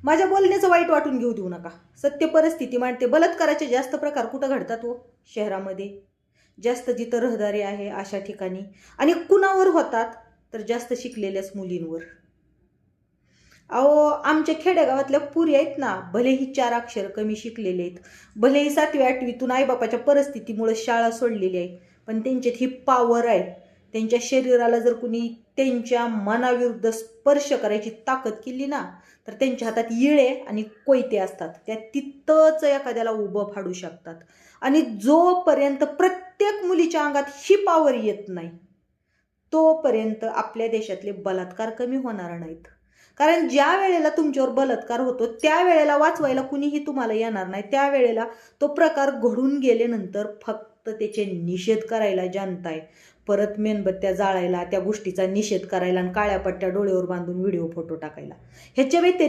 माझ्या बोलण्याचं वाईट वाटून घेऊ देऊ नका. सत्य परिस्थिती मांडते. बलात्काराचे जास्त प्रकार कुठं घडतात हो? शहरामध्ये जास्त जिथं रहदारी आहे अशा ठिकाणी. आणि कुणावर होतात तर जास्त शिकलेल्याच मुलींवर. अहो, आमच्या खेडेगावातल्या पुरी आहेत ना, भलेही 4 अक्षर कमी शिकलेले आहेत, भलेही 7वी 8वीतून आईबापाच्या परिस्थितीमुळे शाळा सोडलेली आहे, पण त्यांच्यात ही पॉवर आहे. त्यांच्या शरीराला जर कुणी त्यांच्या मनाविरुद्ध स्पर्श करायची ताकद केली ना, तर त्यांच्या हातात येळे आणि कोयते असतात. त्या तिथंच एखाद्याला उभं फाडू शकतात. आणि जोपर्यंत प्रत्येक मुलीच्या अंगात ही पॉवर येत नाही, तोपर्यंत आपल्या देशातले बलात्कार कमी होणार नाहीत. कारण ज्या वेळेला तुमच्यावर बलात्कार होतो त्यावेळेला वाचवायला कुणीही तुम्हाला येणार नाही. त्यावेळेला तो प्रकार घडून गेल्यानंतर फक्त त्याचे निषेध करायला जनता आहे. परत मेणबत्त्या जाळायला, त्या गोष्टीचा निषेध करायला आणि काळ्या पट्ट्या डोळ्यावर बांधून व्हिडिओ फोटो टाकायला. ह्याच्या व्यतिरिक्त